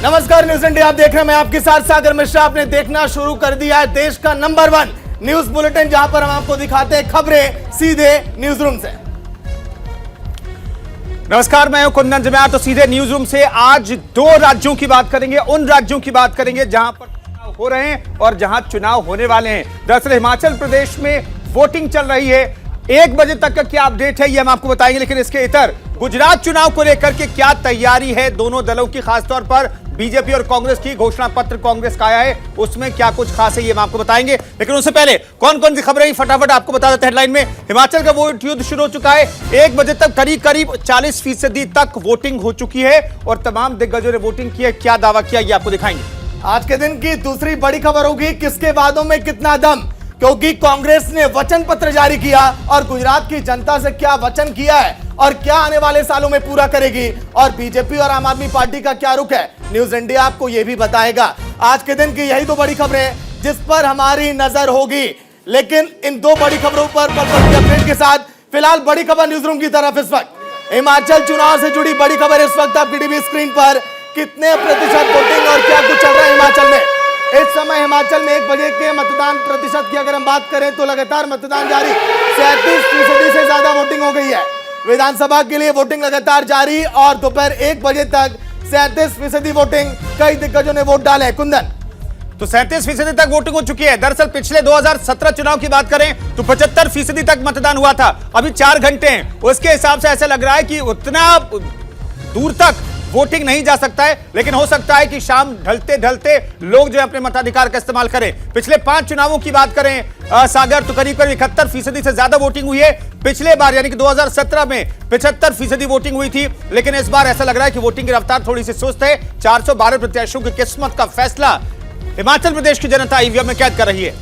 नमस्कार, news India आप देख रहे हैं। मैं आपके साथ सागर मिश्रा। आपने देखना शुरू कर दिया है देश का नंबर 1 न्यूज बुलेटिन, जहां पर हम आपको दिखाते हैं खबरें सीधे न्यूज रूम से। नमस्कार, मैं हूं कुंदन जम्याल। तो सीधे न्यूज रूम से आज 2 राज्यों की बात करेंगे, उन राज्यों की बात करेंगे जहां पर चुनाव हो रहे हैं और जहां चुनाव होने वाले हैं। दरअसल हिमाचल प्रदेश में वोटिंग चल रही है। 1 बजे तक का क्या अपडेट है ये हम आपको बताएंगे, लेकिन इसके इतर गुजरात चुनाव को लेकर के क्या तैयारी है दोनों दलों की, खासतौर पर बीजेपी और कांग्रेस की। घोषणा पत्र कांग्रेस का आया है, उसमें क्या कुछ खास है ये हम आपको बताएंगे। लेकिन उससे पहले कौन कौन सी खबरें फटाफट आपको बता देते हैं। हेडलाइन में हिमाचल का वोट युद्ध शुरू हो चुका है। 1 बजे तक करीब 40% तक वोटिंग हो चुकी है और तमाम दिग्गजों ने वोटिंग की है। क्या दावा किया ये आपको दिखाएंगे। आज के दिन की दूसरी बड़ी खबर होगी किसके वादों में कितना दम, क्योंकि कांग्रेस ने वचन पत्र जारी किया और गुजरात की जनता से क्या वचन किया है और क्या आने वाले सालों में पूरा करेगी, और बीजेपी और आम आदमी पार्टी का क्या रुख है, न्यूज इंडिया आपको यह भी बताएगा। आज के दिन की यही 2 बड़ी खबरें जिस पर हमारी नजर होगी। लेकिन इन 2 बड़ी खबरों पर अपडेट के साथ फिलहाल बड़ी खबर न्यूज रूम की तरफ। इस वक्त हिमाचल चुनाव से जुड़ी बड़ी खबर इस वक्त आपकी टीवी स्क्रीन पर। कितने प्रतिशत वोटिंग और क्या कुछ चल रहा है हिमाचल में इस समय। हिमाचल में 1 बजे के मतदान प्रतिशत की अगर हम बात करें तो लगातार मतदान जारी, 37% से ज्यादा वोटिंग हो गई है। विधानसभा के लिए वोटिंग लगातार जारी और दोपहर 1 बजे तक 37% वोटिंग। कई दिग्गजों ने वोट डाले। कुंदन, तो 37% तक वोटिंग हो चुकी है। दरअसल पिछले 2017 चुनाव की बात करें तो 75% तक मतदान हुआ था। अभी 4 घंटे हैं, उसके हिसाब से ऐसा लग रहा है कि उतना दूर तक वोटिंग नहीं जा सकता है, लेकिन हो सकता है कि शाम ढलते ढलते लोग जो है अपने मताधिकार का इस्तेमाल करें। पिछले 5 चुनावों की बात करें सागर, तो करीब 71% से ज्यादा वोटिंग हुई है। पिछले बार यानी कि 2017 में 75% वोटिंग हुई थी, लेकिन इस बार ऐसा लग रहा है कि वोटिंग की रफ्तार थोड़ी सी सुस्त है। 412 प्रत्याशियों की किस्मत का फैसला हिमाचल प्रदेश की जनता ईवीएम में कैद कर रही है।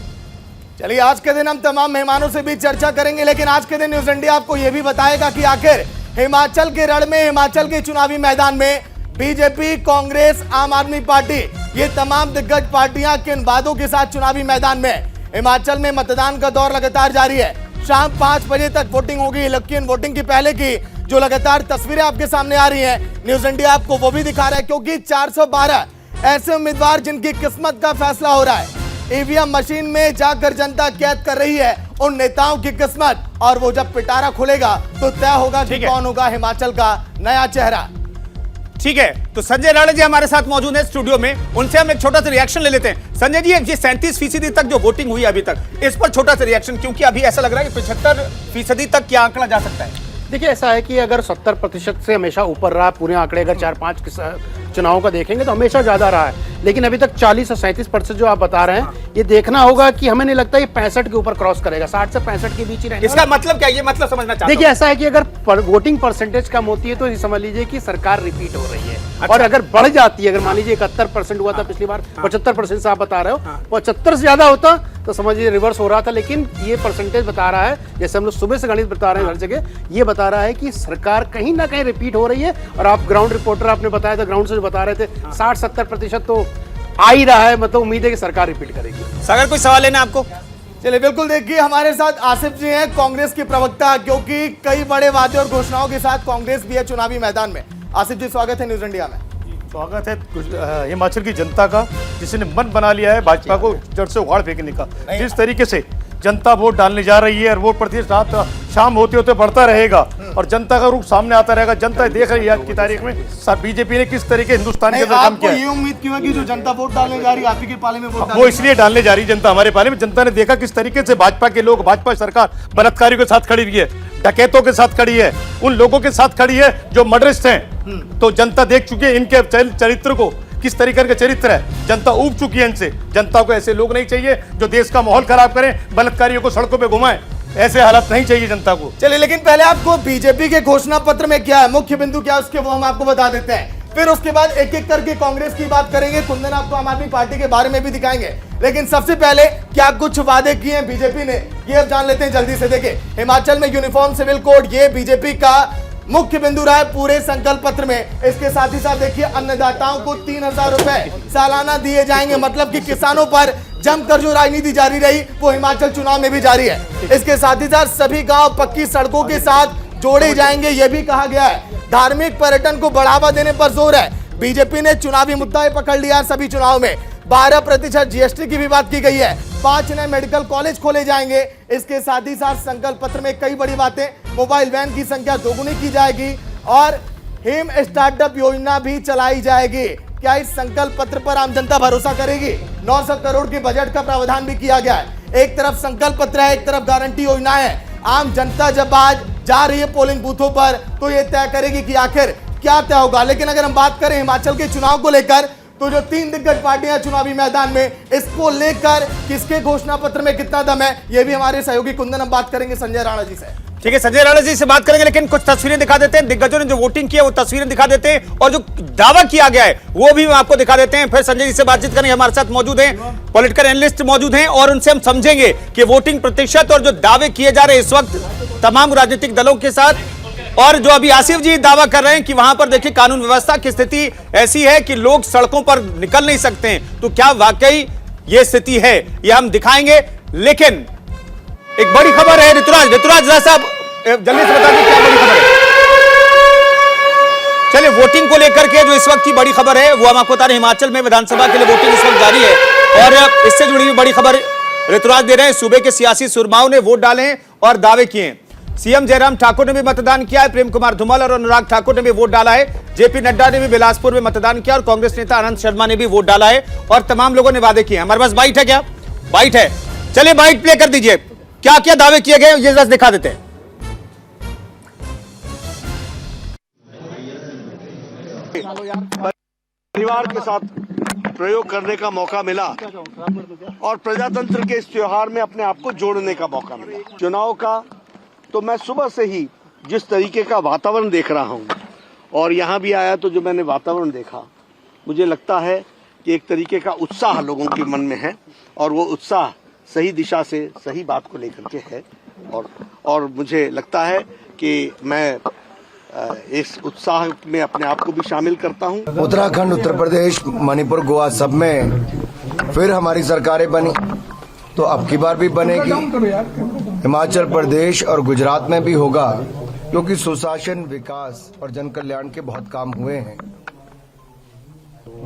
चलिए आज के दिन हम तमाम मेहमानों से भी चर्चा करेंगे, लेकिन आज के दिन न्यूज इंडिया आपको यह भी बताएगा कि आखिर हिमाचल के रण में, हिमाचल के चुनावी मैदान में बीजेपी, कांग्रेस, आम आदमी पार्टी, ये तमाम दिग्गज पार्टियां किन वादों के साथ चुनावी मैदान में। हिमाचल में मतदान का दौर लगातार जारी है। शाम 5 बजे तक वोटिंग होगी, लेकिन वोटिंग की पहले की जो लगातार तस्वीरें आपके सामने आ रही हैं, न्यूज इंडिया आपको वो भी दिखा रहा है, क्योंकि 412 ऐसे उम्मीदवार जिनकी किस्मत का फैसला हो रहा है। ईवीएम मशीन में जाकर जनता कैद कर रही है उन नेताओं की किस्मत, और वो जब पिटारा खुलेगा तो तय होगा कि कौन होगा हिमाचल का नया चेहरा। ठीक है, तो संजय राणा जी हमारे साथ मौजूद हैं स्टूडियो में, उनसे हम एक छोटा सा रिएक्शन ले लेते हैं। संजय जी, ये 37% तक जो वोटिंग हुई अभी तक, इस पर छोटा सा रिएक्शन, क्योंकि अभी ऐसा लग रहा है कि 75% तक क्या आंकड़ा जा सकता है। देखिए, ऐसा है कि अगर 70% से हमेशा ऊपर रहा, पूरे आंकड़े अगर 4-5 चुनावों का देखेंगे तो हमेशा ज्यादा रहा है, लेकिन अभी तक 40 से 37% जो आप बता रहे हैं, ये देखना होगा कि हमें नहीं लगता ये 65 के ऊपर क्रॉस करेगा, 60 से 65 के बीच ही रहेगा। इसका मतलब क्या, ये मतलब समझना चाहता हूं। देखिए, ऐसा है कि अगर वोटिंग परसेंटेज कम होती है तो ये समझ लीजिए कि सरकार रिपीट हो रही है। अच्छा। और अगर बढ़ जाती है, अगर मान लीजिए 71% हुआ था पिछली बार, 75% से आप बता रहे हो, 75 से ज्यादा होता तो समझिए रिवर्स हो रहा था। लेकिन ये परसेंटेज बता रहा है, जैसे हम लोग सुबह से गणित बता रहे हैं हर जगह, ये बता रहा है कि सरकार कहीं ना कहीं रिपीट हो रही है। और आप ग्राउंड रिपोर्टर, आपने बताया था, ग्राउंड से जो बता रहे थे, 60-70% तो आ ही रहा है। मतलब उम्मीद है कि सरकार रिपीट करेगी। सागर, कोई सवाल लेना आपको? चलिए बिल्कुल, देखिए हमारे साथ आसिफ जी हैं, कांग्रेस की प्रवक्ता, क्योंकि कई बड़े वादे और घोषणाओं के साथ कांग्रेस भी है चुनावी मैदान में। आसिफ जी, स्वागत है न्यूज इंडिया में। स्वागत है हिमाचल की जनता का, जिसने मन बना लिया है भाजपा को जड़ से उखाड़ फेंकने का। जिस तरीके से जनता वोट डालने जा रही है और वोट प्रतिशत शाम होते होते बढ़ता रहेगा और जनता का रूप सामने आता रहेगा। जनता देख रही है आज की तारीख में बीजेपी ने किस तरीके हिंदुस्तान के अंदर काम किया है। ये उम्मीद क्यों है कि जो जनता वोट डालने जा रही है, आप ही के पाले में वोट वो इसलिए डालने जा रही है जनता हमारे पाले में। जनता ने देखा किस तरीके से भाजपा के लोग, भाजपा सरकार बलात्कारियों के साथ खड़ी हुई है, डकैतों के साथ खड़ी है, उन लोगों के साथ खड़ी है जो मर्डरिस्ट हैं। तो जनता देख चुकी है इनके चरित्र को, किस तरीके का चरित्र है। जनता ऊब चुकी है इनसे। जनता को ऐसे लोग नहीं चाहिए जो देश का माहौल खराब करें, बलात्कारियों को सड़कों पे घुमाएं। ऐसे हालात नहीं चाहिए जनता को। चलिए, लेकिन पहले आपको बीजेपी के घोषणा पत्र में क्या है, मुख्य बिंदु क्या है उसके, वो हम आपको बता देते हैं। फिर उसके बाद एक एक करके कांग्रेस की बात करेंगे, कुंदन आपको आम आदमी पार्टी के बारे में भी दिखाएंगे। लेकिन सबसे पहले क्या कुछ वादे किए हैं बीजेपी ने, ये अब जान लेते हैं जल्दी से। देखिए, हिमाचल में यूनिफॉर्म सिविल कोड, ये बीजेपी का मुख्य बिंदु रहा है पूरे संकल्प पत्र में। इसके साथ ही साथ देखिए, अन्नदाताओं को 3000 रुपए सालाना दिए जाएंगे। मतलब कि किसानों पर जमकर जो राजनीति जारी रही वो हिमाचल चुनाव में भी जारी है। इसके साथ ही साथ सभी गांव पक्की सड़कों के साथ जोड़े जाएंगे, यह भी कहा गया है। धार्मिक पर्यटन को बढ़ावा देने पर जोर है। बीजेपी ने चुनावी मुद्दा पकड़ लिया सभी चुनाव में। 12% जीएसटी की भी बात की गई है। 5 नए मेडिकल कॉलेज खोले जाएंगे। इसके साथ ही साथ संकल्प पत्र में कई बड़ी बातें, मोबाइल वैन की संख्या दोगुनी की जाएगी और हिम स्टार्टअप योजना भी चलाई जाएगी। क्या इस संकल्प पत्र पर आम जनता भरोसा करेगी? 900 करोड़ के बजट का प्रावधान भी किया गया है। एक तरफ संकल्प पत्र है, एक तरफ गारंटी योजना है। आम जनता जब आज जा रही है पोलिंग बूथों पर तो ये तय करेगी कि आखिर क्या तय होगा। लेकिन अगर हम बात करें हिमाचल के चुनाव को लेकर, तो जो 3 दिग्गज पार्टियां चुनावी मैदान में, इसको लेकर किसके घोषणा पत्र में कितना दम है, ये भी हमारे सहयोगी कुंदन हम बात करेंगे संजय राणा जी से। ठीक है, संजय राणा जी से बात करेंगे, लेकिन कुछ तस्वीरें दिखा देते हैं। दिग्गजों ने जो वोटिंग की है वो तस्वीरें दिखा देते हैं और जो दावा किया गया है वो भी हम आपको दिखा देते हैं। फिर संजय जी से बातचीत करेंगे। हमारे साथ मौजूद हैं पॉलिटिकल एनालिस्ट मौजूद हैं और उनसे हम समझेंगे कि वोटिंग प्रतिशत और जो दावे किए जा रहे हैं इस वक्त तमाम राजनीतिक दलों के साथ, और जो अभी आसिफ जी दावा कर रहे हैं कि वहां पर देखिए कानून व्यवस्था की स्थिति ऐसी है कि लोग सड़कों पर निकल नहीं सकते हैं, तो क्या वाकई ये स्थिति है, ये हम दिखाएंगे। लेकिन एक बड़ी खबर है, ऋतुराज साहब जल्दी से बता दीजिए क्या बड़ी खबर है। चलिए, वोटिंग को लेकर के जो इस वक्त की बड़ी खबर है वो हम आपको बता रहे हैं। हिमाचल में विधानसभा के लिए वोटिंग इस वक्त जारी है और इससे जुड़ी हुई बड़ी खबर ऋतुराज दे रहे हैं। सूबे के सियासी सुरमाओं ने वोट डाले और दावे किए। सीएम जयराम ठाकुर ने भी मतदान किया है, प्रेम कुमार धूमल और अनुराग ठाकुर ने भी वोट डाला है, जेपी नड्डा ने भी बिलासपुर में मतदान किया और कांग्रेस नेता आनंद शर्मा ने भी वोट डाला है और तमाम लोगों ने वादे किए। हमारे पास बाइट है, क्या बाइट है? चलिए बाइट प्ले कर दीजिए, क्या क्या दावे किए गए ये बस दिखा देते हैं। परिवार के साथ प्रयोग करने का मौका मिला और प्रजातंत्र के इस त्योहार में अपने आप को जोड़ने का मौका मिला। चुनाव का तो मैं सुबह से ही जिस तरीके का वातावरण देख रहा हूं और यहां भी आया तो जो मैंने वातावरण देखा, मुझे लगता है कि एक तरीके का उत्साह लोगों के मन में है और वो उत्साह सही दिशा से सही बात को लेकर के है और मुझे लगता है कि मैं इस उत्साह में अपने आप को भी शामिल करता हूं। उत्तराखंड, उत्तर प्रदेश, मणिपुर, गोवा सब में फिर हमारी सरकारें बनी तो अब की बार भी बनेगी। हिमाचल प्रदेश और गुजरात में भी होगा, क्योंकि सुशासन, विकास और जन कल्याण के बहुत काम हुए हैं।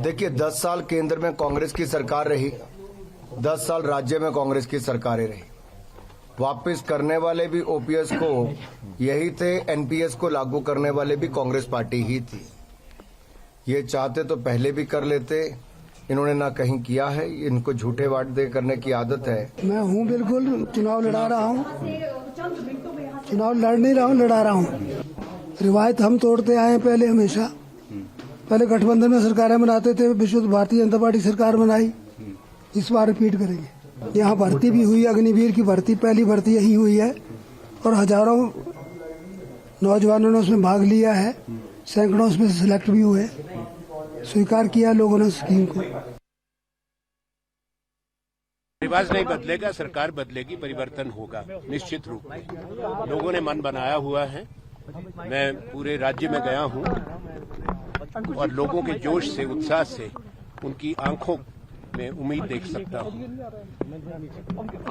देखिए, 10 साल केंद्र में कांग्रेस की सरकार रही, 10 साल राज्य में कांग्रेस की सरकारें रही। वापस करने वाले भी ओपीएस को यही थे, एनपीएस को लागू करने वाले भी कांग्रेस पार्टी ही थी। ये चाहते तो पहले भी कर लेते, इन्होंने ना कहीं किया है। इनको झूठे वादे करने की आदत है। मैं हूँ बिल्कुल, चुनाव लड़ा रहा हूँ, चुनाव लड़ नहीं रहा हूँ, लड़ा रहा हूँ। रिवायत हम तोड़ते आए पहले, हमेशा पहले गठबंधन में सरकारें बनाते थे, विशुद्ध भारतीय जनता पार्टी सरकार बनाई, इस बार रिपीट करेंगे। यहाँ भर्ती भी हुई, अग्निवीर की भर्ती, पहली भर्ती यही हुई है और हजारों नौजवानों ने उसमें भाग लिया है, सैकड़ों उसमें सिलेक्ट भी हुए, स्वीकार किया लोगों ने स्कीम को। रिवाज नहीं बदलेगा, सरकार बदलेगी, परिवर्तन होगा निश्चित रूप में। लोगों ने मन बनाया हुआ है। मैं पूरे राज्य में गया हूं और लोगों के जोश से, उत्साह से, उनकी आंखों में उम्मीद देख सकता हूं।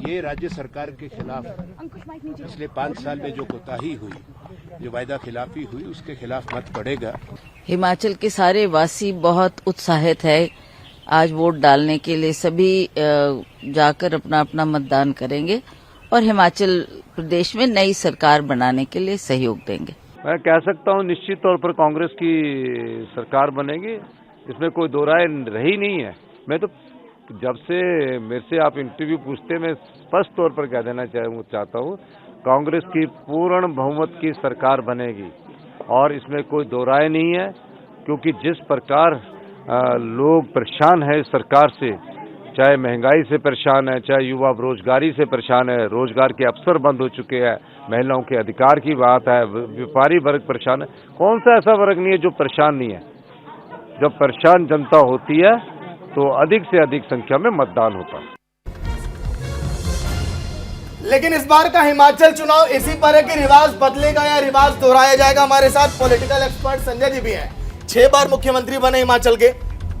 ये राज्य सरकार के खिलाफ पिछले 5 साल में जो कोताही हुई, जो वायदा खिलाफी हुई, उसके खिलाफ मत पड़ेगा। हिमाचल के सारे वासी बहुत उत्साहित है आज वोट डालने के लिए। सभी जाकर अपना अपना मतदान करेंगे और हिमाचल प्रदेश में नई सरकार बनाने के लिए सहयोग देंगे। मैं कह सकता हूं निश्चित तौर पर कांग्रेस की सरकार बनेगी, इसमें कोई दो राय रही नहीं है। मैं तो जब से मेरे से आप इंटरव्यू पूछते, मैं स्पष्ट तौर पर कह देना चाहता हूं, कांग्रेस की पूर्ण बहुमत की सरकार बनेगी और इसमें कोई दो राय नहीं है। क्योंकि जिस प्रकार लोग परेशान है इस सरकार से, चाहे महंगाई से परेशान है, चाहे युवा बेरोजगारी से परेशान है, रोजगार के अवसर बंद हो चुके हैं, महिलाओं के अधिकार की बात है, व्यापारी वर्ग परेशान है। कौन सा ऐसा वर्ग नहीं है जो परेशान नहीं है? जब परेशान जनता होती है तो अधिक से अधिक संख्या में मतदान होता है। लेकिन इस बार का हिमाचल चुनाव इसी पर है कि रिवाज बदलेगा या रिवाज दोहराया जाएगा। हमारे साथ पॉलिटिकल एक्सपर्ट संजय जी भी हैं। 6 बार मुख्यमंत्री बने हिमाचल के,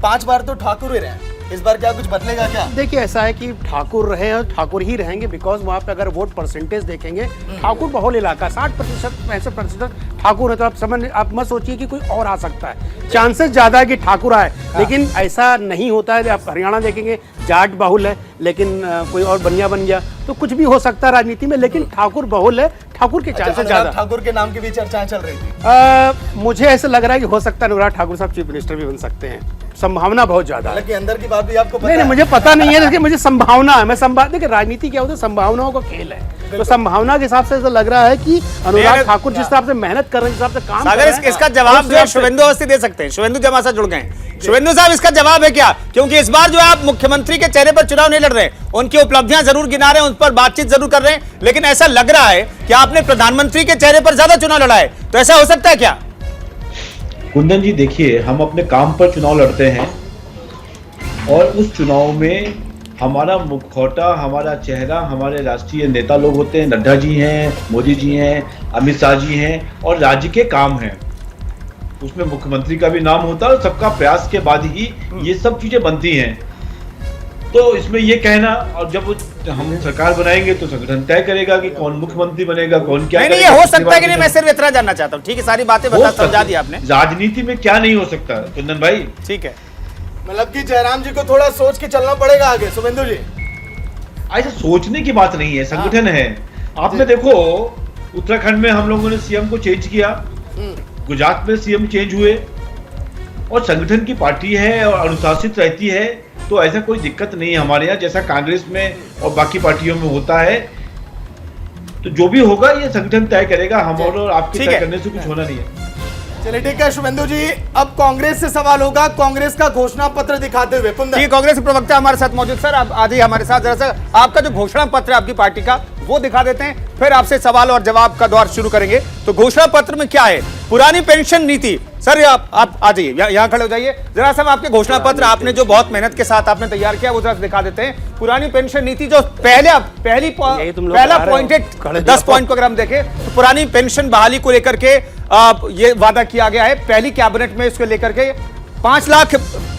5 बार तो ठाकुर ही रहे। इस बार क्या कुछ बदलेगा क्या? देखिए ऐसा है कि ठाकुर रहे हैं और ठाकुर ही रहेंगे, बिकॉज वहाँ पे अगर वोट परसेंटेज देखेंगे ठाकुर बहुल इलाका 60% 65% ठाकुर है, तो आप मत सोचिए कि कोई और आ सकता है। चांसेस ज्यादा है कि ठाकुर आए, लेकिन ऐसा नहीं होता है। आप हरियाणा देखेंगे जाट बहुल है, लेकिन कोई और बनिया बन गया, तो कुछ भी हो सकता है राजनीति में, लेकिन ठाकुर बहुल है, ठाकुर के चांसेस ज्यादा। ठाकुर के नाम की भी चर्चाएं चल रही थी। मुझे ऐसा लग रहा है कि हो सकता है अनुराग ठाकुर साहब चीफ मिनिस्टर भी बन सकते हैं, संभावना बहुत ज्यादा है। हालांकि अंदर की बात भी आपको पता नहीं, है। मुझे पता नहीं है, लेकिन मुझे संभावना है। देखिए राजनीति क्या होता है, संभावनाओं का खेल है, तो संभावना के हिसाब से ऐसा लग रहा है कि अनुराग ठाकुर जिस हिसाब से मेहनत कर रहे हैं, जिस हिसाब से काम कर रहे हैं, इसका जवाब जो है शुभेंदु अवस्थी दे सकते हैं। शुभेंदु जी हमारे साथ जुड़ गए हैं। शुभेंदु साहब, इसका जवाब है क्या? क्योंकि इस बार जो है आप मुख्यमंत्री के चेहरे पर चुनाव नहीं लड़ रहे, उनकी उपलब्धियां जरूर गिना रहे हैं, उन पर बातचीत जरूर कर रहे हैं, लेकिन ऐसा लग रहा है कि आपने प्रधानमंत्री के चेहरे पर ज्यादा चुनाव लड़ा है, तो ऐसा हो सकता है क्या? कुंदन जी देखिए, हम अपने काम पर चुनाव लड़ते हैं और उस चुनाव में हमारा मुखौटा, हमारा चेहरा हमारे राष्ट्रीय नेता लोग होते हैं। नड्डा जी हैं, मोदी जी हैं, अमित शाह जी हैं, और राज्य के काम हैं, उसमें मुख्यमंत्री का भी नाम होता है, और सबका प्रयास के बाद ही ये सब चीजें बनती हैं। तो इसमें ये कहना, और जब हम सरकार बनाएंगे तो संगठन तय करेगा कि कौन मुख्यमंत्री बनेगा, कौन क्या नहीं, ये हो सकता है कि नहीं, मैं सिर्फ इतना जानना चाहता हूँ। ठीक है, सारी बातें बता समझा दी आपने। राजनीति में क्या नहीं हो सकता कुंदन भाई? ठीक है, मतलब कि जयराम जी को थोड़ा सोच के चलना पड़ेगा आगे। शुभेंदु जी, ऐसा सोचने की बात नहीं है, संगठन है। आपने देखो उत्तराखंड में हम लोगों ने सीएम को चेंज किया, गुजरात में सीएम चेंज हुए, और संगठन की पार्टी है और अनुशासित रहती है, तो ऐसा कोई दिक्कत नहीं है हमारे यहाँ, जैसा कांग्रेस में और बाकी पार्टियों में होता है। तो जो भी होगा ये संगठन तय करेगा, हम और आपके तय करने से कुछ होना नहीं है। चलिए ठीक है शुभेंदु जी, अब कांग्रेस से सवाल होगा, कांग्रेस का घोषणा पत्र दिखाते हुए। ठीक, कांग्रेस के प्रवक्ता हमारे साथ मौजूद। सर आप आ जाइए हमारे साथ, जरा सा आपका जो घोषणा पत्र है आपकी पार्टी का वो दिखा देते हैं, फिर आपसे सवाल और जवाब का दौर शुरू करेंगे। तो घोषणा पत्र में क्या है? पुरानी पेंशन नीति। सर आप आ जाइए, यहाँ खड़े हो जाइए जरा सा। आपके घोषणा पत्र आपने जो बहुत मेहनत के साथ आपने तैयार किया वो जरा दिखा देते हैं। पुरानी पेंशन नीति जो पहला पॉइंट है, 10 पॉइंट को अगर हम देखें तो पुरानी पेंशन बहाली को लेकर के ये वादा किया गया है पहली कैबिनेट में, इसको लेकर के 5 लाख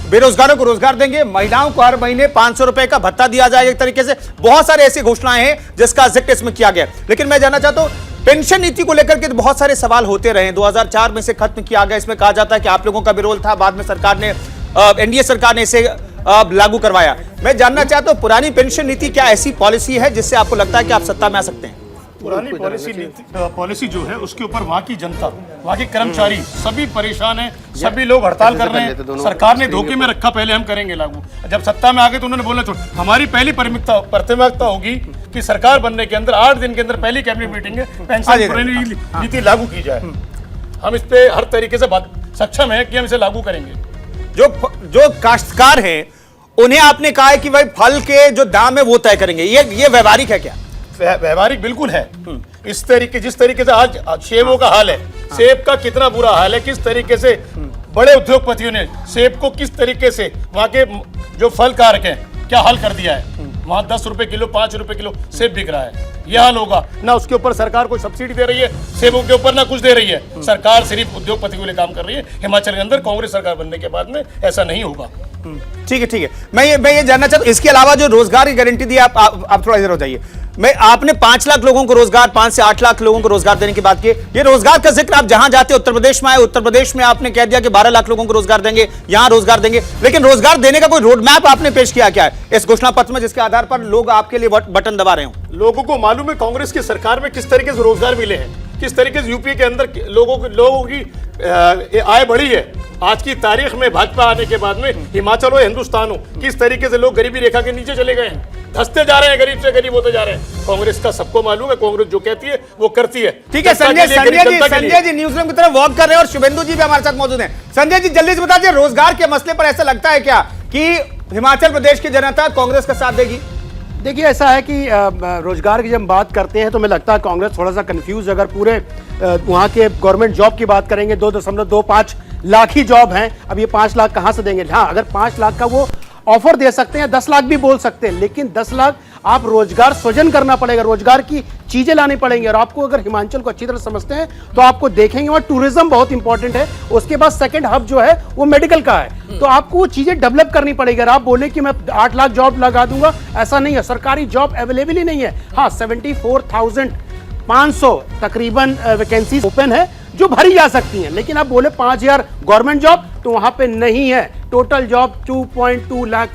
बेरोजगारों को रोजगार देंगे, महिलाओं को हर महीने 500 रुपए का भत्ता दिया जाएगा। एक तरीके से बहुत सारे ऐसी घोषणाएं हैं जिसका जिक्र इसमें किया गया। लेकिन मैं जानना चाहता हूं पेंशन नीति को लेकर के तो बहुत सारे सवाल होते रहे। 2004 में से खत्म किया गया, इसमें कहा जाता है कि आप लोगों का भी रोल था, बाद में सरकार ने एनडीए सरकार ने इसे लागू करवाया। मैं जानना चाहता हूं पुरानी पेंशन नीति क्या ऐसी पॉलिसी है जिससे आपको लगता है कि आप सत्ता में आ सकते हैं? पुरानी पॉलिसी जो है उसके ऊपर वहाँ की जनता, वहाँ के कर्मचारी सभी परेशान हैं, सभी लोग हड़ताल कर रहे हैं। सरकार ने धोखे में रखा, पहले हम करेंगे लागू, जब सत्ता में आ गए तो उन्होंने बोलना छोड़। हमारी पहली प्राथमिकता होगी कि सरकार बनने के अंदर 8 दिन के अंदर पहली कैबिनेट मीटिंग में पेंशन नीति लागू की जाए। हम इस पे हर तरीके से सक्षम है कि हम इसे लागू करेंगे। जो काश्तकार हैं उन्हें आपने कहा है कि भाई फल के जो दाम है वो तय करेंगे, ये व्यवहारिक है क्या? व्यवहारिक बिल्कुल है। इस तरीके जिस तरीके से आज सेबों का हाल है, सेब का कितना बुरा हाल है, किस तरीके से बड़े उद्योगपतियों ने सेब को किस तरीके से वहाँ के जो फल कारक हैं क्या हाल कर दिया है। वहाँ 10 रुपए किलो 5 रुपए किलो सेब बिक रहा है। यह हाल होगा ना, उसके ऊपर सरकार कोई सब्सिडी दे रही है, सेबों के ऊपर ना कुछ दे रही है। सरकार सिर्फ उद्योगपति के लिए काम कर रही है। हिमाचल के अंदर कांग्रेस सरकार बनने के बाद में ऐसा नहीं होगा। ठीक है। मैं ये जानना चाहता हूं इसके अलावा जो रोजगार की गारंटी दी आप थोड़ा इधर हो जाइए। आपने 5 लाख लोगों को रोजगार, 5 से 8 लाख लोगों को रोजगार देने की बात की। ये रोजगार का जिक्र आप जहां जाते उत्तर प्रदेश में आए, उत्तर प्रदेश में आपने कह दिया कि 12 लाख लोगों को रोजगार देंगे, यहां रोजगार देंगे, लेकिन रोजगार देने का कोई रोड मैप आपने पेश किया क्या है इस घोषणा पत्र में जिसके आधार पर लोग आपके लिए बटन दबा रहे हो? लोगों को मालूम है कांग्रेस की सरकार में किस तरीके से रोजगार मिले हैं, किस तरीके से यूपी के अंदर लोगों की आय बढ़ी है। आज की तारीख में भाजपा आने के बाद में हिमाचल हो हिंदुस्तान हो, किस तरीके से लोग गरीबी रेखा के नीचे चले गए हैं, धंसते जा रहे हैं, गरीब से गरीब होते जा रहे हैं। कांग्रेस का सबको मालूम है, कांग्रेस जो कहती है वो करती है। ठीक है संजय जी न्यूज रूम की तरफ वॉक कर रहे हैं और शुभेंदु जी भी हमारे साथ मौजूद हैं। संजय जी जल्दी से बता दीजिए, रोजगार के मसले पर ऐसा लगता है क्या कि हिमाचल प्रदेश की जनता कांग्रेस का साथ देगी? देखिए ऐसा है कि रोजगार की जब हम बात करते हैं तो हमें लगता है कांग्रेस थोड़ा सा कंफ्यूज। अगर पूरे वहाँ के गवर्नमेंट जॉब की बात करेंगे 2.25 लाख ही जॉब हैं। अब ये 5 लाख कहाँ से देंगे? हाँ, अगर 5 लाख का वो ऑफर दे सकते हैं, 10 लाख भी बोल सकते हैं, लेकिन 10 लाख आप रोजगार सृजन करना पड़ेगा, रोजगार की चीजें लानी पड़ेंगी। और आपको अगर हिमाचल को अच्छी तरह समझते हैं तो आपको देखेंगे वहां टूरिज्म बहुत इंपॉर्टेंट है, उसके बाद सेकंड हब जो है वो मेडिकल का है, तो आपको वो चीजें डेवलप करनी पड़ेगी। अगर आप बोले कि मैं 8 लाख जॉब लगा दूंगा, ऐसा नहीं है, सरकारी जॉब अवेलेबल ही नहीं है। हाँ, 74,500 तकरीबन वैकेंसीज ओपन है जो भरी जा सकती हैं, लेकिन आप बोले 5,000 गवर्नमेंट जॉब तो वहां पे नहीं है। टोटल जॉब 2.2 लाख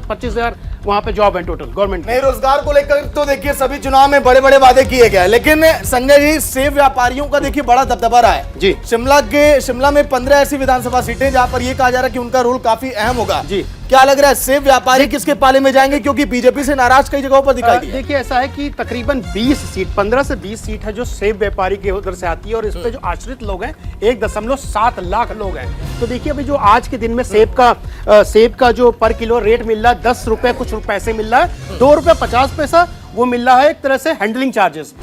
25,000 वहां पे जॉब है टोटल गवर्नमेंट। नहीं, रोजगार को लेकर तो देखिए सभी चुनाव में बड़े बड़े वादे किए गए, लेकिन संजय जी सेब व्यापारियों का देखिए बड़ा दबदबा रहा है जी। शिमला में 15 ऐसी विधानसभा सीटें जहां पर यह कहा जा रहा है कि उनका रोल काफी अहम होगा जी। क्या लग रहा है सेब व्यापारी किसके पाले में जाएंगे, क्योंकि बीजेपी से नाराज कई जगहों पर दिखाई दिया। देखिए ऐसा है कि तकरीबन 20 सीट 15 से 20 सीट है जो सेब व्यापारी के उधर से आती है, और इस पे जो आश्रित लोग हैं 1.7 लाख लोग हैं। तो देखिए अभी जो आज के दिन में सेब का जो पर किलो रेट मिल रहा है 10 रुपए कुछ पैसे मिल रहा है, 2 रुपए 50 पैसा वो मिल रहा है एक तरह से हैंडलिंग चार्जेस।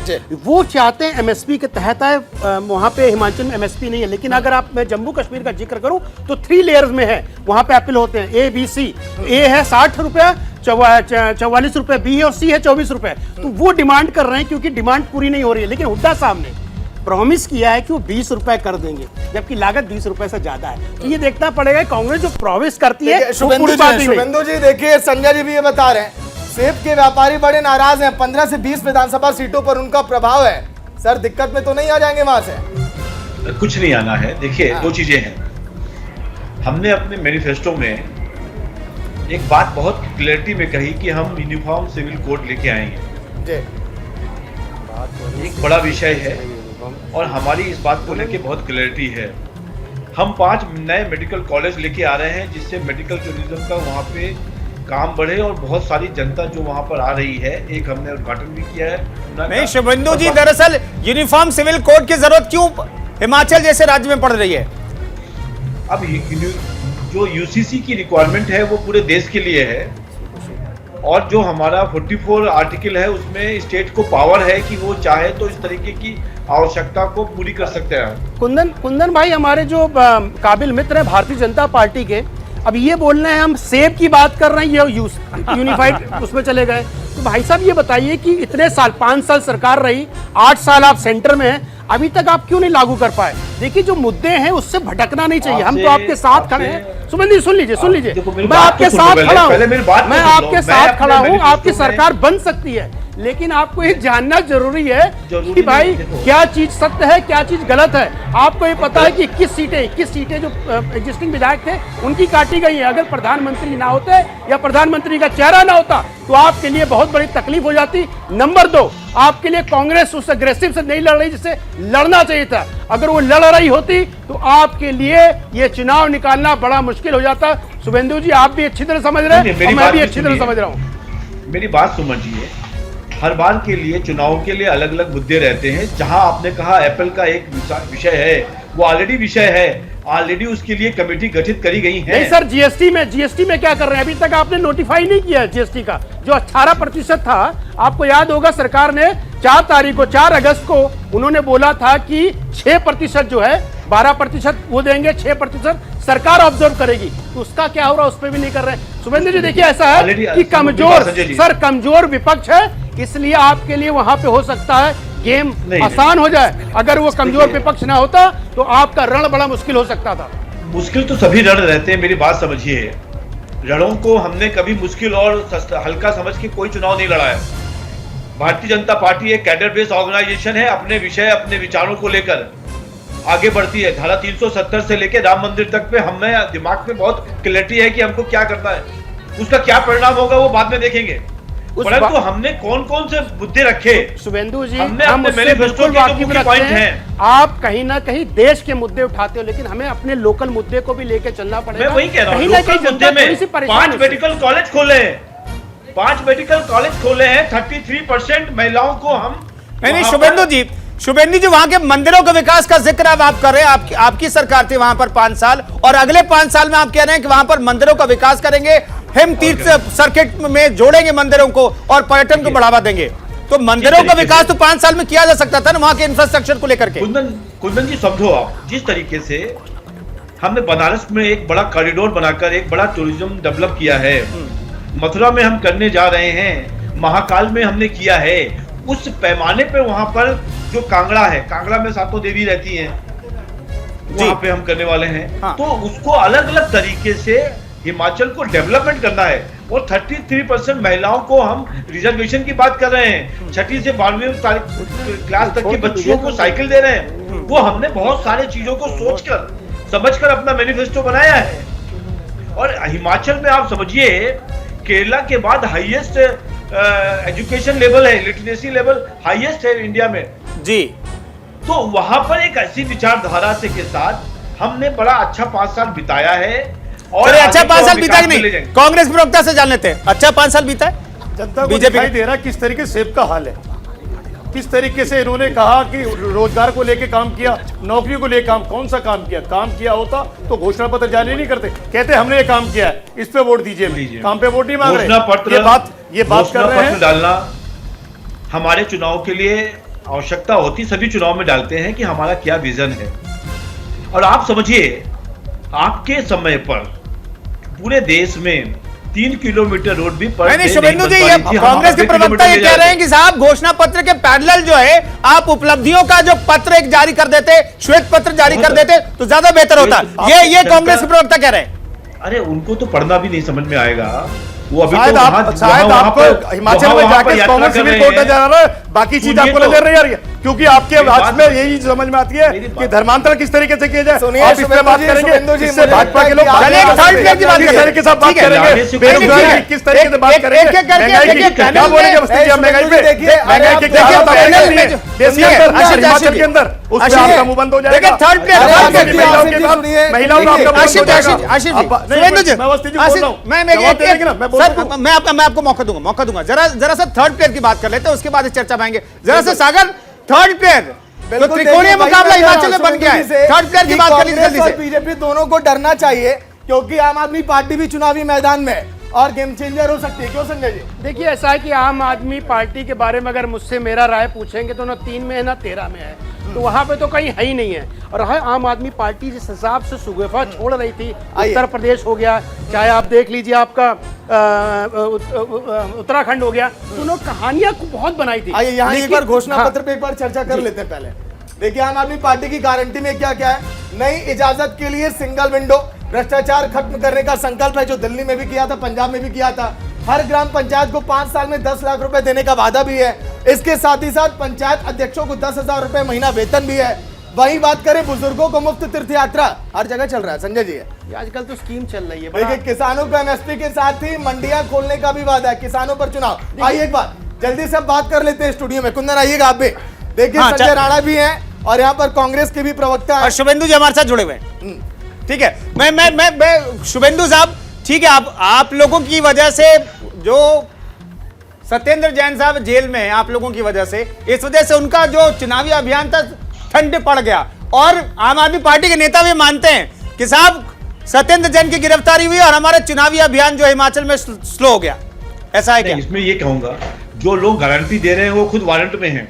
वो चाहते हैं एमएसपी के तहत है, वहां पे हिमाचल में एमएसपी नहीं है, लेकिन अगर आप मैं जम्मू कश्मीर का जिक्र करूं तो 3 लेयर्स में है, वहां पे एप्पल होते हैं A, B, C। ए है 60 रुपया, 44 रुपए, बी है और सी है 24 रुपए। तो वो डिमांड कर रहे हैं क्योंकि डिमांड पूरी नहीं हो रही है, लेकिन हुड्डा साहब ने प्रॉमिस किया है कि वो 20 रुपए कर देंगे, जबकि लागत 20 रुपए से ज्यादा है। तो ये देखना पड़ेगा कांग्रेस जो प्रॉमिस करती है। शुभेंदु जी देखिए संजय जी भी ये बता रहे हैं सेब के व्यापारी बड़े नाराज हैं, 15 से 20 विधानसभा सीटों पर उनका प्रभाव है। सर दिक्कत में तो नहीं आ जाएंगे वहां से? कुछ नहीं आना है। देखिए दो चीजें हैं, हमने अपने मैनिफेस्टो में एक बात बहुत क्लैरिटी में कही कि हम यूनिफॉर्म सिविल कोड लेके आएंगे। एक बड़ा विषय है और हमारी इस बात को लेके बहुत क्लैरिटी है। हम 5 नए मेडिकल कॉलेज लेके आ रहे हैं जिससे मेडिकल टूरिज्म का वहाँ पे काम बढ़े और बहुत सारी जनता जो वहाँ पर आ रही है, एक हमने उद्घाटन भी किया है। नहीं शुभेंदु जी, दरअसल यूनिफॉर्म सिविल कोड की जरूरत क्यों हिमाचल जैसे राज्य में पड़ रही है? अब जो यूसीसी की रिक्वायरमेंट है वो पूरे देश के लिए है, और जो हमारा 44 आर्टिकल है उसमें स्टेट को पावर है कि वो चाहे तो इस तरीके की आवश्यकता को पूरी कर सकते हैं। कुंदन भाई हमारे जो काबिल मित्र हैं भारतीय जनता पार्टी के, अब ये बोल रहे हैं हम सेब की बात कर रहे हैं, ये यूनिफाइड उसमें चले गए। तो भाई साहब ये बताइए कि इतने साल 5 साल सरकार रही, 8 साल आप सेंटर में हैं, अभी तक आप क्यों नहीं लागू कर पाए? देखिए जो मुद्दे हैं उससे भटकना नहीं चाहिए। हम तो आपके साथ खड़े हैं। सुमन जी सुन लीजिए मैं आपके साथ खड़ा हूँ, मैं आपके साथ खड़ा हूँ। आपकी सरकार बन सकती है, लेकिन आपको ये जानना जरूरी है कि भाई क्या चीज सत्य है क्या चीज गलत है। आपको ये पता है कि 21 सीटें जो एग्जिस्टिंग विधायक थे उनकी काटी गई है। अगर प्रधानमंत्री ना होते या प्रधानमंत्री का चेहरा ना होता तो आपके लिए बहुत बड़ी तकलीफ हो जाती। नंबर 2, आपके लिए कांग्रेस उस अग्रेसिव से नहीं लड़ रही जिससे लड़ना चाहिए था। अगर वो लड़ रही होती तो आपके लिए ये चुनाव निकालना बड़ा मुश्किल हो जाता। शुभेंदु जी आप भी अच्छी तरह समझ रहे हैं और मैं भी अच्छी तरह समझ रहा हूँ। मेरी बात समझिए, हर बार के लिए चुनाव के लिए अलग अलग मुद्दे रहते हैं। जहां आपने कहा एप्पल का एक विषय है, वो ऑलरेडी विषय है, ऑलरेडी उसके लिए कमेटी गठित करी गई है। नहीं सर, जीएसटी में क्या कर रहे हैं? अभी तक आपने नोटिफाई नहीं किया जीएसटी का जो 18% था। आपको याद होगा सरकार ने 4 अगस्त को उन्होंने बोला था कि 6% जो है, 12% वो देंगे, 6% सरकार ऑब्जर्व करेगी। तो उसका क्या हो रहा है उस पर भी नहीं कर रहे। शुभेंद्र जी देखिए ऐसा है कि कमजोर विपक्ष है, इसलिए आपके लिए वहां पे हो सकता है गेम आसान हो जाए। अगर वो कमजोर विपक्ष ना होता तो आपका रण बड़ा मुश्किल हो सकता था। मुश्किल तो सभी रण रहते हैं, मेरी बात समझिए। रणों को हमने कभी मुश्किल और हल्का समझ के कोई चुनाव नहीं लड़ा है। भारतीय जनता पार्टी एक कैडर बेस्ड ऑर्गेनाइजेशन है, अपने विषय अपने विचारों को लेकर आगे बढ़ती है। धारा 370 से लेकर राम मंदिर तक पे हमें दिमाग में बहुत क्लैरिटी है कि हमको क्या करना है। उसका क्या परिणाम होगा वो बाद में देखेंगे, परंतु हमने कौन कौन से मुद्दे रखे। शुभेंदु जी हमने हम अपने मैनिफेस्टो के जो मुख्य पॉइंट हैं। आप कहीं ना कहीं देश के मुद्दे उठाते हो, लेकिन हमें अपने लोकल मुद्दे को भी लेके चलना पड़ेगा। मैं वही कह रहा हूँ, लोकल मुद्दे में 5 मेडिकल कॉलेज खोले हैं, 5 मेडिकल कॉलेज खोले हैं। 33% महिलाओं को हम नहीं शुभेंदु जी वहां के मंदिरों के विकास का जिक्र अब आप कर रहे हैं। आपकी सरकार थी वहां पर 5 साल, और अगले 5 साल में आप कह रहे हैं कि वहां पर मंदिरों का विकास करेंगे, हिम तीर्थ सर्किट में जोड़ेंगे मंदिरों को और पर्यटन को बढ़ावा देंगे। तो मंदिरों का विकास तो 5 साल में किया जा सकता था ना, वहां के इंफ्रास्ट्रक्चर को लेकर के। कुंदन जी समझो, आप जिस तरीके से हमने बनारस में एक बड़ा कॉरिडोर बनाकर एक बड़ा टूरिज्म डेवलप किया है। मथुरा में हम करने जा रहे हैं, महाकाल में हमने किया है। उस पैमाने पे वहां पर जो कांगड़ा है, कांगड़ा में सातों देवी रहती हैं, वहां पे हम करने वाले हैं। हाँ। तो उसको अलग अलग तरीके से हिमाचल को डेवलपमेंट करना है। और 33% महिलाओं को हम रिजर्वेशन की बात कर रहे हैं। 6ठी से 12वीं क्लास तक के बच्चियों को साइकिल दे रहे हैं। वो हमने बहुत सारे चीजों को सोचकर समझकर अपना मैनिफेस्टो बनाया है। और हिमाचल में आप समझिए केरला के बाद हाईएस्ट एजुकेशन लेवल है, लिटरेसी लेवल हाईएस्ट है इंडिया में जी। तो वहां पर एक ऐसी विचारधारा से के साथ हमने बड़ा अच्छा 5 साल बिताया है। और चलिए, अच्छा आगे 5 को साल हम बीता कि विकास में ले नहीं, जाएंगे। कांग्रेस प्रवक्ता से जान लेते हैं। अच्छा 5 साल बीता है जनता को बीजेपी दिखाई दे रहा है किस तरीके से सेब का हाल है। किस तरीके से इन्होंने कहा कि रोजगार को लेके काम किया, नौकरी को लेकर काम, कौन सा काम किया? काम किया होता तो घोषणा पत्र जारी नहीं करते। कहते हमने ये काम किया है, इस पे वोट दीजिए। काम पे वोट नहीं मांग घोषणा रहे। पत्र ये बात कर रहे हैं। डालना हमारे चुनाव के लिए आवश्यकता होती, सभी चुनाव में डालते हैं कि हमारा क्या विजन है। और आप समझिए आपके समय पर पूरे देश में 3 किलोमीटर रोड भी पर नहीं शुभेंदु जी, ये कांग्रेस के प्रवक्ता ये कह रहे हैं कि साहब घोषणा पत्र के पैरेलल जो है आप उपलब्धियों का जो पत्र एक जारी कर देते, श्वेत पत्र जारी कर देते तो ज्यादा बेहतर होता। ये कांग्रेस के प्रवक्ता कह रहे हैं। अरे उनको तो पढ़ना भी नहीं समझ में आएगा। वो अभी शायद आपको हिमाचल में जाके कांग्रेस सिविल कोर्ट जा रहा है, बाकी चीज आपको नजर नहीं आ रही है। क्योंकि आपके राज्य में यही समझ में आती है कि धर्मांतरण किस तरीके से किया जाए। आप इसमें बात करेंगे, इससे भाजपा के लोग थर्ड प्लेयर की बात तरीके से बात करेंगे, बेरोजगारी की किस तरीके से बात करेंगे, महंगाई की क्या बोलेंगे अवस्थी जी, महंगाई पे महंगाई के क्या हालत है देश के अंदर, हिमाचल के अंदर, उसमें आपका मुंह बंद हो जाएगा। थर्ड प्लेयर महिलाओं का आपका आशीष जी, शुभेंदु जी, मैं आपको मौका दूंगा। जरा सा थर्ड प्लेयर की बात कर लेते हैं, उसके बाद चर्चा पाएंगे। जरा सा सागर, थर्ड प्लेयर तो त्रिकोणीय मुकाबला हिमाचल में बन गया है। थर्ड प्लेयर की बात कर लीजिए जल्दी से। बीजेपी दोनों को डरना चाहिए क्योंकि आम आदमी पार्टी भी चुनावी मैदान में और गेम चेंजर हो सकती है। क्यों संजय जी? देखिए ऐसा है कि आम आदमी पार्टी के बारे में अगर मुझसे मेरा राय पूछेंगे तो ना 3 में है ना 13 में है, तो वहां पे तो कहीं है ही नहीं है। और आम आदमी पार्टी जिस हिसाब से सुगेफा छोड़ रही थी, उत्तर प्रदेश हो गया, चाहे आप देख लीजिए आपका उत्तराखंड हो गया, तो उन्होंने कहानियां बहुत बनाई थी। आइए यहाँ एक बार घोषणा पत्र पे एक बार चर्चा कर लेते हैं। पहले देखिए आम आदमी पार्टी की गारंटी में क्या क्या है। नई इजाजत के लिए सिंगल विंडो, भ्रष्टाचार खत्म करने का संकल्प है जो दिल्ली में भी किया था, पंजाब में भी किया था। हर ग्राम पंचायत को 5 साल में 10 लाख रुपए देने का वादा भी है। इसके साथ ही साथ पंचायत अध्यक्षों को 10,000 रुपए महीना वेतन भी है। वहीं बात करें बुजुर्गों को मुफ्त तीर्थ यात्रा हर जगह चल रहा है। संजय जी, आजकल तो स्कीम चल रही है। देखिए किसानों को एमएसपी के साथ ही मंडियां खोलने का भी वादा है। किसानों पर चुनाव। आइए एक बार जल्दी से बात कर लेते हैं स्टूडियो में। कुंदन आइएगा आप भी। देखिए संजय राणा भी हैं और यहाँ पर कांग्रेस के भी प्रवक्ता हैं। और शुभेंदु जी हमारे साथ जुड़े हुए हैं। ठीक है, मैं शुभेंदु साहब, ठीक है, आप लोगों की वजह से जो सत्येंद्र जैन साहब जेल में हैं, आप लोगों की वजह से, इस वजह से उनका जो चुनावी अभियान था ठंडे पड़ गया। और आम आदमी पार्टी के नेता भी मानते हैं कि साहब सत्येंद्र जैन की गिरफ्तारी हुई और हमारा चुनावी अभियान जो हिमाचल में स्लो हो गया। ऐसा है क्या? इसमें ये कहूंगा जो लोग गारंटी दे रहे हैं वो खुद वारंट में हैं।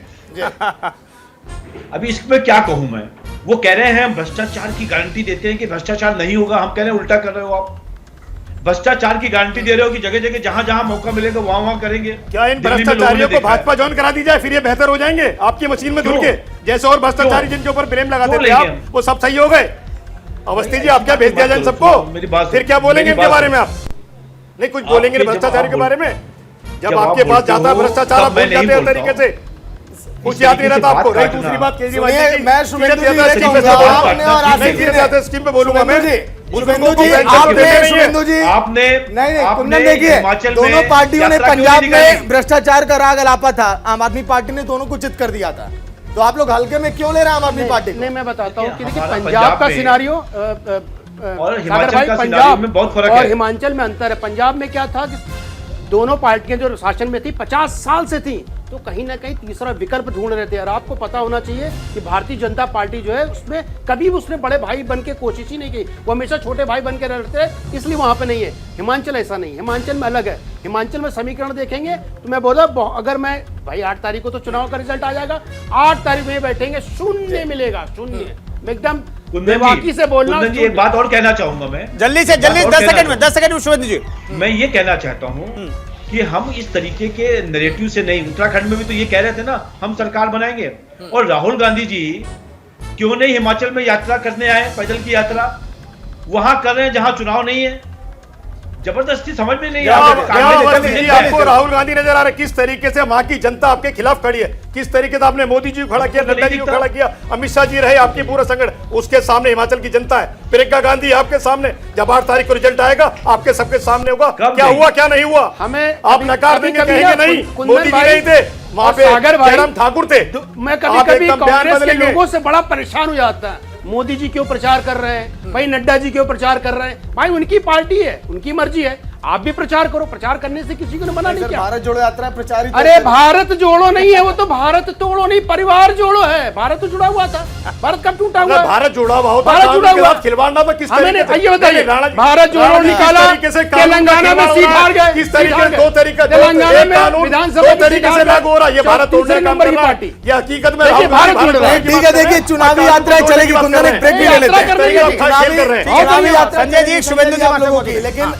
अभी इसमें क्या कहूं मैं, वो कह रहे हैं भ्रष्टाचार की गारंटी देते हैं कि भ्रष्टाचार नहीं होगा, हम कह रहे हैं उल्टा कर रहे हो आप। भ्रष्टाचार की गारंटी दे रहे हो कि जगह जगह जहां जहां मौका मिलेगा वहां करेंगे। क्या इन भ्रष्टाचारियों को भाजपा ज्वाइन करा दी जाए, फिर ये बेहतर हो जाएंगे आपकी मशीन में धुल के? जैसे और भ्रष्टाचारी जिनके ऊपर ब्लेम लगाते थे आप, वो सब सही हो गए। अवस्थी जी, आप क्या भेज दिया जाए सबको? फिर क्या बोलेंगे इनके बारे में आप? नहीं कुछ बोलेंगे भ्रष्टाचारी के बारे में? जब आपके पास जाता है भ्रष्टाचार आप बोल जाते हैं तरीके से, कुछ याद नहीं रहता आपको। नहीं, दूसरी बात केजरीवाल जी, मैं शुभेंदु जी स्कीम पे बोलूंगा मैं। शुभेंदु जी आपने नहीं कुंदन, देखिए दोनों पार्टियों ने पंजाब में भ्रष्टाचार का राग अलापा था, आम आदमी पार्टी ने दोनों को चित कर दिया था। तो आप लोग हल्के में क्यों ले रहे हैं आम आदमी पार्टी? नहीं, मैं बताता हूँ कि देखिए पंजाब का सिनारियो और हिमाचल का सिनारियो में बहुत फर्क है और हिमाचल में अंतर है। पंजाब में क्या था कि दोनों पार्टियां जो शासन में थी 50 साल से थी, तो कहीं ना कहीं तीसरा विकल्प ढूंढ रहे थे। और आपको पता होना चाहिए कि भारतीय जनता पार्टी जो है उसमें कभी भी उसने बड़े भाई बन के कोशिश ही नहीं की, वो हमेशा छोटे भाई बन के रहते हैं, इसलिए वहां पे नहीं है। हिमाचल ऐसा नहीं, हिमाचल में अलग है। हिमाचल में समीकरण देखेंगे तो मैं बोला अगर मैं भाई 8 तारीख को तो चुनाव का रिजल्ट आ जाएगा, 8 तारीख में बैठेंगे, शून्य मिलेगा, शून्य एकदम बेबाकी से बोलना। कुंदन जी एक बात और कहना चाहूंगा मैं, जल्दी से जल्दी 10 सेकंड में 10 सेकंड में शुभेंदु जी। मैं ये कहना चाहता हूँ कि हम इस तरीके के नैरेटिव से नहीं, उत्तराखंड में भी तो ये कह रहे थे ना हम सरकार बनाएंगे, और राहुल गांधी जी क्यों नहीं हिमाचल में यात्रा करने आए, पैदल की यात्रा वहां कर रहे हैं जहां चुनाव नहीं है। जबरदस्ती समझ में नहीं आ रहा। आपको राहुल गांधी नजर आ रहे किस तरीके से वहां की जनता आपके खिलाफ खड़ी है, किस तरीके से आपने मोदी जी को खड़ा किया, नड्डा जी को खड़ा किया, अमित शाह जी रहे आपकी पूरा संगठन, उसके सामने हिमाचल की जनता है। प्रियंका गांधी आपके सामने, जब 8 तारीख को रिजल्ट आएगा आपके सबके सामने होगा क्या हुआ क्या नहीं हुआ। हमें आप नकार देंगे, कहेंगे नहीं मोदी जी नहीं थे वहां पे, जयराम ठाकुर थे। मैं कभी-कभी कांग्रेस के लोगों से बड़ा परेशान हो जाता है, मोदी जी क्यों प्रचार कर रहे हैं भाई, नड्डा जी क्यों प्रचार कर रहे हैं भाई, उनकी पार्टी है, उनकी मर्जी है, आप भी प्रचार करो, प्रचार करने से किसी को मना नहीं किया। भारत जोड़ो यात्रा प्रचारित, अरे भारत जोड़ो नहीं है वो तो, भारत तोड़ो नहीं, परिवार जोड़ो है। भारत तो जुड़ा हुआ था, भारत कब टूटा हुआ? भारत जुड़ा हुआ होता, भारत जुड़ा हुआ, खिलवाड़ ना तो किस हमें ये बताइए, भारत जोड़ो निकाला, तेलंगाना में सीट हार गए, किस तरीके से 2 तरीके तेलंगाना में विधानसभा तरीके से लागू हो रहा है, ये भारत तोड़ने का काम कर रहा है, ये हकीकत में भारत जोड़ रहा है। ठीक है, देखिए चुनावी यात्रा चलेगी, कुंदन एक ब्रेक भी ले लेते हैं। चुनावी यात्रा संजय जी, शुभेंदु जी आप लोगों की, लेकिन